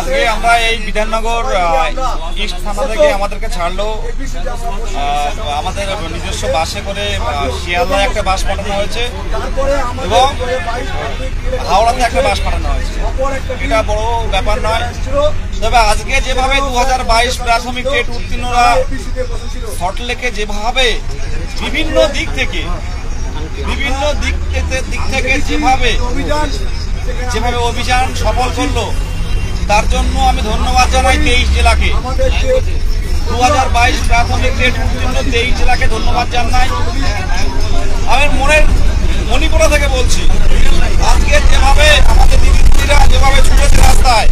আজকে আমরা এই বিধাননগর ইস্ট থানা থেকে আমাদেরকে ছাড়লো, আমাদের নিজস্ব বাসে করে শিয়ালদায় একটা বাস পাঠানো হয়েছে এবং হাওড়াতে একটা বাস পাঠানো হয়েছে। এটা বড় ব্যাপার নয়, তবে আজকে যেভাবে 2022 প্রাথমিক টেট উত্তীর্ণরা সল্টলেকে যেভাবে বিভিন্ন দিক থেকে যেভাবে অভিযান সফল করলো, তার জন্য আমি ধন্যবাদ জানাই 23 জেলাকে। 2022 প্রাথমিক টেট উত্তীর্ণ 23 জেলাকে ধন্যবাদ জানাই। আমি মণিপুরা থেকে বলছি, আজকে যেভাবে আমাদের দিদিরা যেভাবে ছুটেছে রাস্তায়,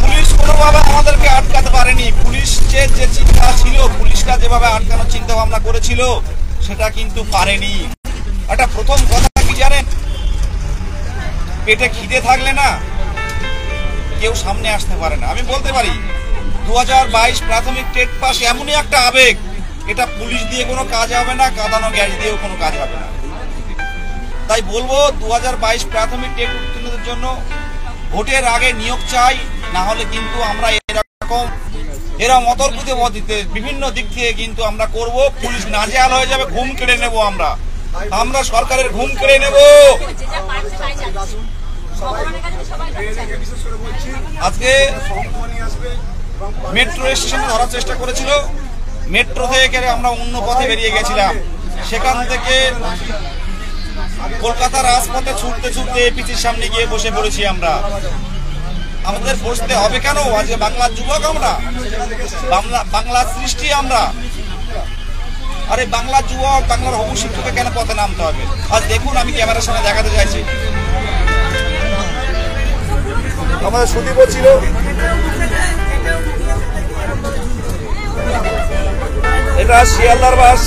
পুলিশ কোনোভাবে আমাদেরকে আটকাতে পারেনি। পুলিশ যে চিন্তা ছিল, পুলিশরা যেভাবে আটকানোর চিন্তা ভাবনা করেছিল, সেটা কিন্তু পারেনি। একটা প্রথম কথা কি জানেন, পেটে খিদে থাকলে না কেউ সামনে আসতে পারে না। আমি বলতে পারি 2022 প্রাথমিক টেট পাস এমনই একটা আবেগ, এটা পুলিশ দিয়ে কোনো কাজ হবে না, কাঁদানো গ্যাস দিয়েও কোনো কাজ হবে না। তাই বলবো 2022 প্রাথমিক টেট উত্তীর্ণদের জন্য ভোটের আগে নিয়োগ চাই, না হলে কিন্তু আমরা এরকম অতর্কিত পদ্ধতিতে বিভিন্ন দিক থেকে কিন্তু আমরা করব। পুলিশ নাজেহাল হয়ে যাবে, ঘুম কেড়ে নেব, আমরা সরকারের ঘুম কেড়ে নেব। আজকে মেট্রো স্টেশনে ধরার চেষ্টা করেছিল, মেট্রো থেকে আমরা অন্য পথে বেরিয়ে গেছিলাম, সেখান থেকে কলকাতার রাজপথে ছুটতে ছুটতে এপিসির সামনে গিয়ে বসে পড়েছি আমরা। আমাদের বসতে হবে কেন? আজকে বাংলার যুবক আমরা, বাংলার সৃষ্টি আমরা। আরে বাংলার যুবক, বাংলার হবু শিক্ষককে কেন পথে নামতে হবে? আজ দেখুন, আমি ক্যামেরার সামনে দেখাতে চাইছি, আমাদের সুদীপ ছিল, এটা শিয়ালদার বাস।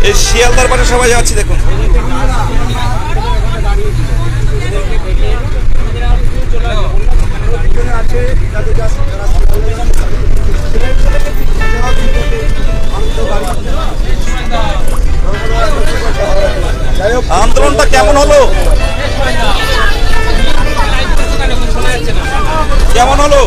এই শিয়ালদার বাসে সবাই যাচ্ছি, দেখুন। আন্দোলনটা কেমন হলো? কেমন হলো?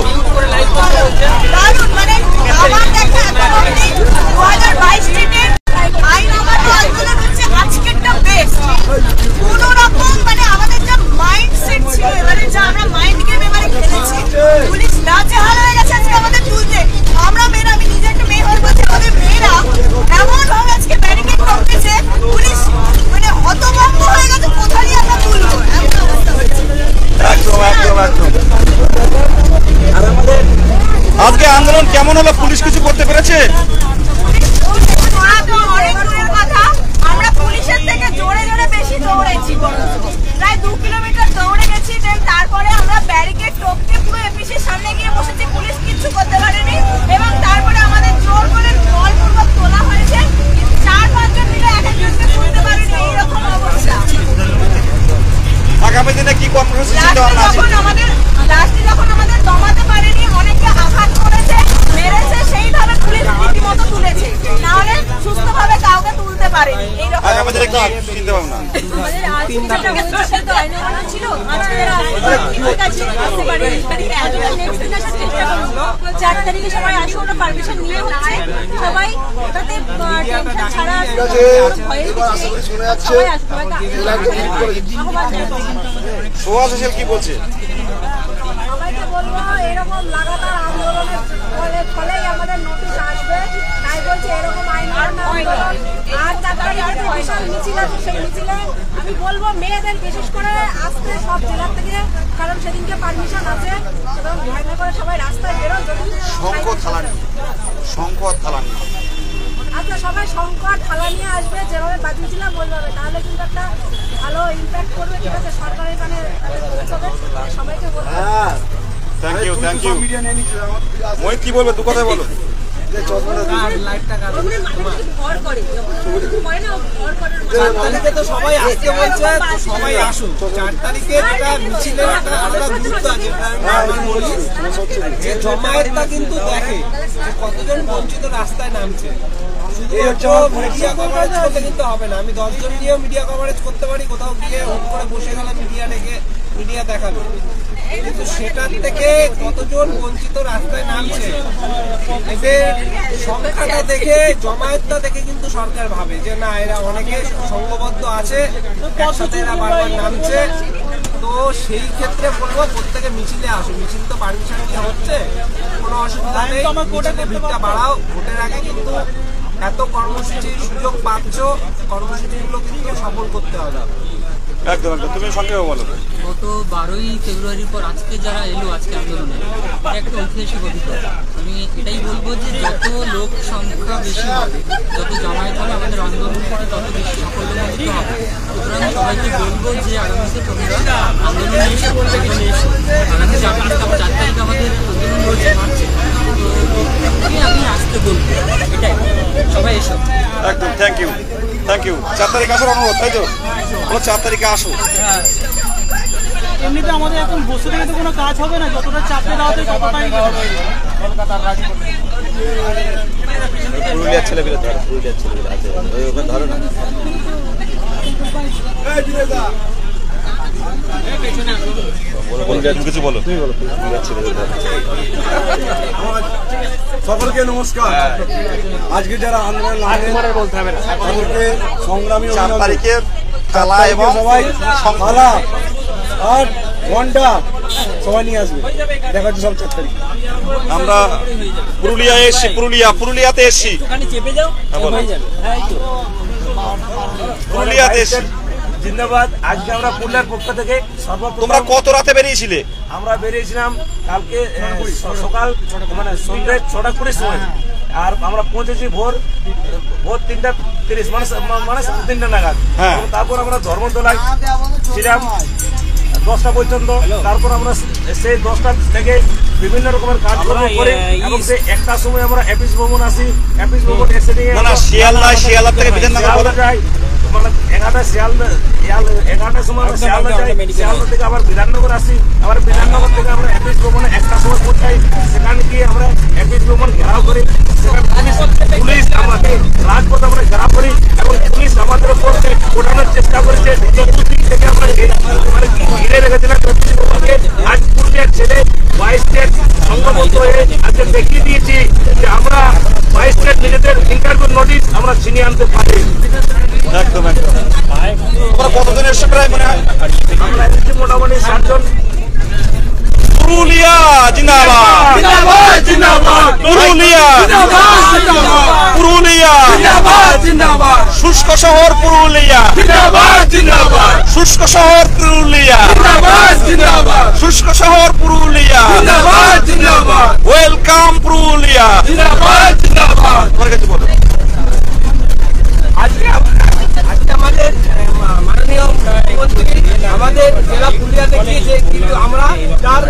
আজকে আন্দোলন কেমন হলো? পুলিশ কিছু করতে পেরেছে? আমরা পুলিশের থেকে জোরে জোরে বেশি দৌড়েছি, প্রায় 2 কিলোমিটার দৌড়ে গেছি। তারপরে আমরা ব্যারিকেড টপকে পুরো এপিসির সামনে গিয়ে বসেছি, পুলিশ কিছু করতে পারেনি। এবং তারপরে আমাদের জোর করে বলপূর্বক তোলা হয়েছে, 4-5 জন মিলে এক একজনকে তুলতে পারেনি, এইরকম অবস্থা। আগামী দিনে কি কর্মসূচি? যখন আমাদের দমাতে পারেনি, অনেকে আঘাত করেছে, মেরেছে, সেইভাবে পুলিশ রীতিমতো তুলেছে, না হলে সুস্থভাবে কাউকে তুলতে পারেনি। কি বলছে? সবাইকে বলবো, এরকম লাগাতার আন্দোলনের ফলেই আমাদের নোটিশ আসবে। তাই বলছে এরকম আইন আন্দোলন আর 4 তারিখে বিশাল মিছিল আছে, সেই মিছিলে আমি বলবো মেয়েদের বিশেষ করে আসতে সব জেলা থেকে, কারণ সেদিনকে পারমিশন আছে, এবং ভয় না করে সবাই রাস্তায় বেরো। যদি শঙ্খ থালা নিয়ে আচ্ছা, সবাই শঙ্খ আর থালা নিয়ে আসবে, যেভাবে বাজিয়েছিলাম ওইভাবে, তাহলে কিন্তু একটা ভালো ইম্প্যাক্ট করবে। ঠিক আছে, সরকারের কানে পৌঁছাবে। সবাইকে বলবো থ্যাংক ইউ। মই কি বলবে? দু কথা বলো। তো সবাই আসতে বলছে, সবাই আসুন। 4 তারিখে যেটা মিছিলের একটা আলাদা গুরুত্ব আছে, যে জমায়েতটা কিন্তু দেখে যে কতজন বঞ্চিত রাস্তায় নামছে। মিডিয়া কভারেজ করলে কিন্তু হবে না। আমি 10 জন নিয়েও মিডিয়া কভারেজ করতে পারি, কোথাও গিয়ে হুট করে বসে গেলাম মিডিয়া ডেকে মিডিয়া দেখাবে, কিন্তু সেটার থেকে কতজন বঞ্চিত রাস্তায় নামছে এদের সংখ্যাটা দেখে, জমায়েতটা দেখে কিন্তু সরকার ভাবে যে না এরা অনেকে সংঘবদ্ধ আছে, একসাথে এরা বারবার নামছে। তো সেই ক্ষেত্রে বলবো প্রত্যেকে মিছিলে আসো। মিছিল তো পারমিশন নিয়ে হচ্ছে, কোনো অসুবিধা নেই, মিছিলে ভিড়টা বাড়াও। ভোটের আগে কিন্তু এত কর্মসূচির সুযোগ পাচ্ছ, কর্মসূচিগুলো কিন্তু সফল করতে হবে। একদম একদম, তুমি সংক্ষেপে বলো। গত 12ই ফেব্রুয়ারির পর আজকে যারা এলো আজকে আন্দোলনে, এটা একটা ঐতিহাসিক অভিজ্ঞতা। আমি এটাই বলবো যে যত লোক সংখ্যা বেশি হবে, যত জমায়েত হবে, আমাদের আন্দোলনটা তত বেশি সাফল্যমণ্ডিত হবে। সুতরাং সবাইকে বলবো যে আগামীতে তোমরা আন্দোলনে এসে আন্দোলনে এসো। আগামী 4 তারিখ আমাদের আন্দোলন রয়েছে মার্চে, তো আমি আসতে বলবো, এটাই সবাই এসো। একদম, থ্যাংক ইউ থ্যাংক ইউ। 4 তারিখ আসার অনুরোধ, তাই তো? 4 তারিখে আসো। এমনিতে আমাদের এখন বসে থেকে তো কোনো কাজ হবে না, যতটা চাপে দেওয়া হয় ততটাই পুরুলিয়ার ছেলেপিলে ধরো, পুরুলিয়ার ছেলেপিলে আছে ওখানে ধরো না। কিছু বলো। সকলকে নমস্কার। আজকে যারা আন্দোলন তাদেরকে সংগ্রামী 4 তারিখে কালা এবং সবাই কালা আর ঘন্টা সবাই নিয়ে আসবে, দেখা যাচ্ছে সব 4 তারিখ। আমরা পুরুলিয়ায় এসছি, পুরুলিয়াতে এসছি, পুরুলিয়াতে এসছি। জিন্দাবাদ। আজকে আমরা পুরুলিয়ার পক্ষ থেকে তোমরা কত রাতে বেরিয়েছিলে? আমরা বেরিয়েছিলাম কালকে সকাল মানে সন্ধ্যে 6টা 20 সময়, আর আমরা পৌঁছেছি ভোর 3টা 30 মানে 3টা নাগাদ। তারপর আমরা ধর্মতলায় ছিলাম 10টা পর্যন্ত। তারপর আমরা সেই 10টা থেকে বিভিন্ন রকমের কাজকর্ম করি এবং সেই 1টার সময় আমরা অফিস ভবন আসি। অফিস ভবন এসে নিয়ে শিয়ালদা থেকে বিধাননগর যাই, মানে 11টার সময় আমরা শিয়ালদা যাই, শিয়ালদা থেকে আবার বিধাননগর আসি, আবার বিধাননগর থেকে আমরা অফিস ভবনে 1টার সময় পৌঁছাই। সেখানে গিয়ে আমরা অফিস ভবন ঘেরাও করি। সেখানে পুলিশ আমাকে রাজপথ আমরা ঘেরাও করি এবং পুলিশ আমাদের উপর ওঠানোর চেষ্টা করেছে। চতুর্দিক থেকে আমরা মানে ঘিরে রেখেছিলাম অফিস ভবনকে। আজ পুরুলিয়ার ছেলে 22 স্টেট সংঘবদ্ধ হয়ে আজকে দেখিয়ে দিয়েছি যে আমরা 22 স্টেট নিজেদের ইন্টারভিউ নোটিশ আমরা ছিনিয়ে আনতে পারি। একদম একদম। তোমরা কতজন এসছো প্রায় মনে হয়? আমরা এসেছি মোটামুটি 60 জন। পুরুলিয়া জিন্দাবাদ, জিন্দাবাদ জিন্দাবাদ, পুরুলিয়া জিন্দাবাদ, পুরুলিয়া জিন্দাবাদ, শুষ্ক শহর পুরুলিয়া, জিন্দাবাদ, শুষ্ক শহর পুরুলিয়া, জিন্দাবাদ, শুষ্ক শহর পুরুলিয়া, জিন্দাবাদ, ওয়েলকাম পুরুলিয়া। জিন্দাবাদ, জিন্দাবাদ। তোমার কাছে বলো। আজকে আমাদের মাননীয় মুখ্যমন্ত্রী আমাদের জেলা পুরুলিয়াতে গিয়েছে, কিন্তু আমরা তার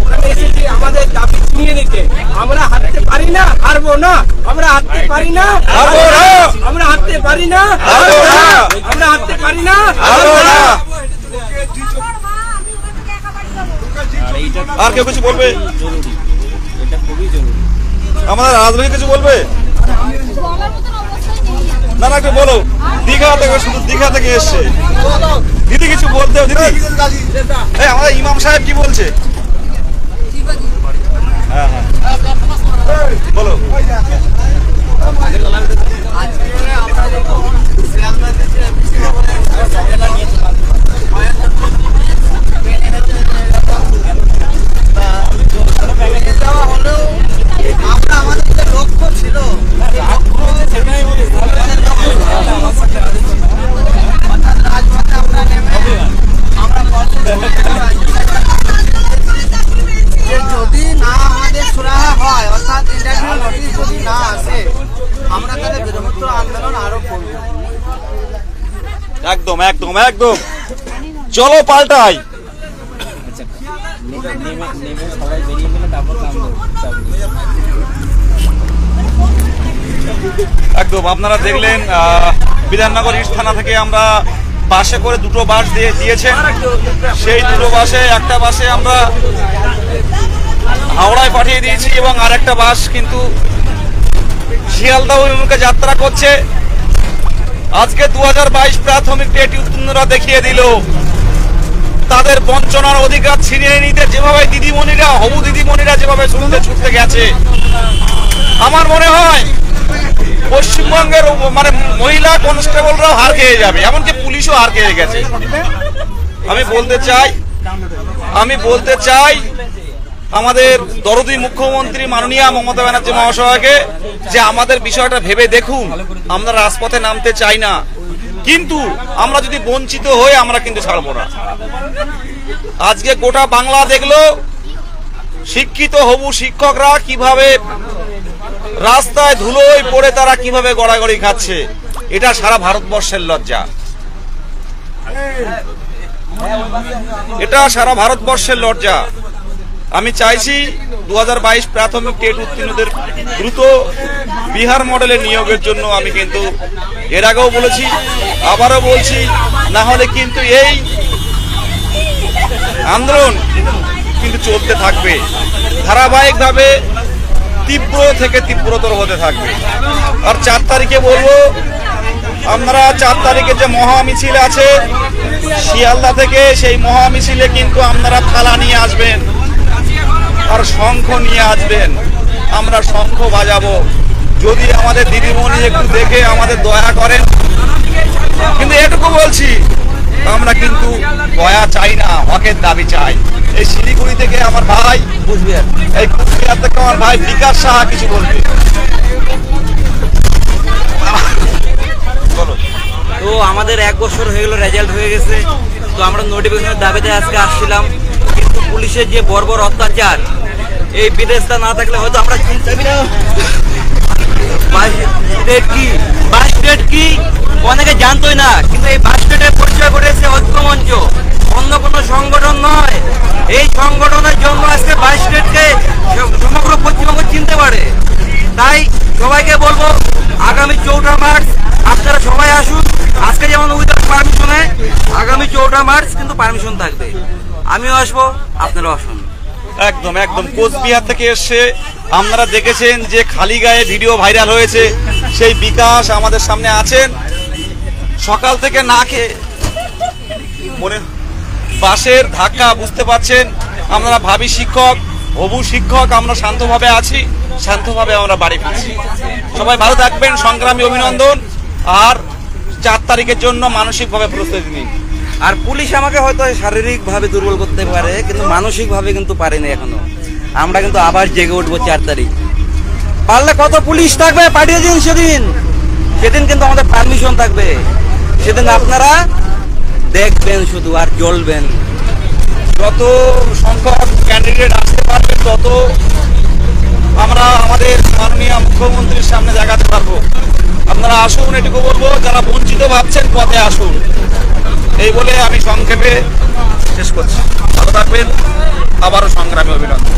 ওখানে এসেছি আমাদের দাবি ছিনিয়ে নিতে। আমরা হাঁটতে পারি না, হারবো না, আমরা হাঁটতে পারি না, আমরা হাঁটতে পারি না, আমরা হাঁটতে পারি না। আর কেউ কিছু বলবে? আমাদের রাজবাড়ি কিছু বলবে? না না, একটু বলো। দীঘা থেকে, শুধু দীঘা থেকে এসছে দিদি, কিছু বলতে দিদি। এই আমাদের ইমাম সাহেব কি বলছে? হ্যাঁ হ্যাঁ, বলো। লক্ষ্য ছিল যদি না আমাদের সুরাহা হয়, অর্থাৎ ইন্টারভিউ নোটিশ যদি না আসে, আমরা তাহলে বৃহত্তর আন্দোলন আরো করব। একদম একদম একদম, চলো পাল্টাই। নেমে সবাই বেরিয়ে গেলে তারপর একদম আপনারা দেখলেন বিধাননগর ইস্ট থানা থেকে আমরা বাসে করে দুটো বাস দিয়েছেন। সেই দুটো বাসে একটা বাসে আমরা হাওড়ায় পাঠিয়ে দিয়েছি এবং আরেকটা বাস কিন্তু শিয়ালদা অভিমুখে যাত্রা করছে। আজকে 2022 প্রাথমিক টেট উত্তীর্ণরা দেখিয়ে দিল তাদের বঞ্চনার অধিকার ছিনিয়ে নিতে যেভাবে দিদিমণিরা, হবু দিদিমণিরা যেভাবে ছুটতে গেছে, আমার মনে হয় পশ্চিমবঙ্গের মানে মহিলা কনস্টেবলরাও হার খেয়ে যাবে, এমনকি পুলিশও হার খেয়ে গেছে। আমি বলতে চাই আমাদের দরদি মুখ্যমন্ত্রী মাননীয়া মমতা ব্যানার্জি মহাশয়কে যে আমাদের বিষয়টা ভেবে দেখুন, আমরা রাজপথে নামতে চাই না, কিন্তু আমরা যদি বঞ্চিত হই আমরা কিন্তু ছাড়বো না। আজকে গোটা বাংলা দেখলো শিক্ষিত হবু শিক্ষকরা কিভাবে রাস্তায় ধুলোয় পড়ে তারা কিভাবে গড়াগড়ি খাচ্ছে। এটা সারা ভারতবর্ষের লজ্জা, এটা সারা ভারতবর্ষের লজ্জা। আমি চাইছি 2022 প্রাথমিক টেট উত্তীর্ণদের দ্রুত বিহার মডেলের নিয়োগের জন্য আমি কিন্তু এর আগেও বলেছি, আবারও বলছি, না হলে কিন্তু এই আন্দোলন কিন্তু চলতে থাকবে, ধারাবাহিকভাবে তীব্র থেকে তীব্রতর হতে থাকবে। আর 4 তারিখে বলবো, আপনারা 4 তারিখে যে মহা মিছিল আছে শিয়ালদা থেকে, সেই মহা মিছিলে কিন্তু আপনারা থালা নিয়ে আসবেন আর শঙ্খ নিয়ে আসবেন। আমরা শঙ্খ বাজাবো, যদি আমাদের দিদিমণি একটু দেখে আমাদের দয়া করেন। কিন্তু এটুকু বলছি, আমরা কিন্তু দয়া চাই না, হকের দাবি চাই। এই শিলিগুড়ি থেকে আমার ভাই এই কুচবিহার থেকে আমার ভাই বিকাশ সাহা কিছু বলবে। তো আমাদের 1 বছর হয়ে গেল, রেজাল্ট হয়ে গেছে, তো আমরা নোটিফিকেশনের দাবিতে আজকে আসছিলাম, কিন্তু পুলিশের যে বর্বর অত্যাচার, এই বিদেশটা না থাকলে হয়তো আমরা বাসস্টেট কি অনেকে জানতোই না, কিন্তু এই বাসস্টেটের পরিচয় করেছে ঐক্যমঞ্চ, অন্য কোনো সংগঠন নয়। এই সংগঠনের জন্য আজকে বাসস্টেটকে সমগ্র পশ্চিমবঙ্গ চিনতে পারে। তাই সবাইকে বলবো, আগামী 4 মার্চ আপনারা সবাই আসুন। আজকে যেমন উইদাউট পারমিশনে, আগামী 4 মার্চ কিন্তু পারমিশন থাকবে। আমিও আসবো, আপনারাও আসুন। একদম একদম কোচবিহার থেকে এসে আপনারা দেখেছেন যে খালি গায়ে ভিডিও ভাইরাল হয়েছে, সেই বিকাশ আমাদের সামনে আছেন। সকাল থেকে না খেয়ে মনে বাসের ধাক্কা, বুঝতে পারছেন আমরা ভাবি শিক্ষক, হবু শিক্ষক, আমরা শান্তভাবে আছি, শান্তভাবে আমরা বাড়ি ফিরছি। সবাই ভালো থাকবেন, সংগ্রামী অভিনন্দন। আর 4 তারিখের জন্য মানসিকভাবে প্রস্তুতি নিন। আর পুলিশ আমাকে হয়তো শারীরিকভাবে দুর্বল করতে পারে, কিন্তু মানসিকভাবে কিন্তু পারেনি এখনো। আমরা কিন্তু আবার জেগে উঠবো 4 তারিখ। পারলে কত পুলিশ থাকবে পাঠিয়ে দিন, সেদিন কিন্তু আমাদের পারমিশন থাকবে। সেদিন আপনারা দেখবেন শুধু আর জ্বলবেন। যত সংখ্যক ক্যান্ডিডেট আসতে পারবে তত আমরা আমাদের মাননীয় মুখ্যমন্ত্রীর সামনে দেখাতে পারবো। আপনারা আসুন, এটুকু বলবো, যারা বঞ্চিত ভাবছেন পথে আসুন। এই বলে আমি সংক্ষেপে শেষ করছি। ভালো থাকবেন, আবারও সংগ্রামী অভিনন্দন।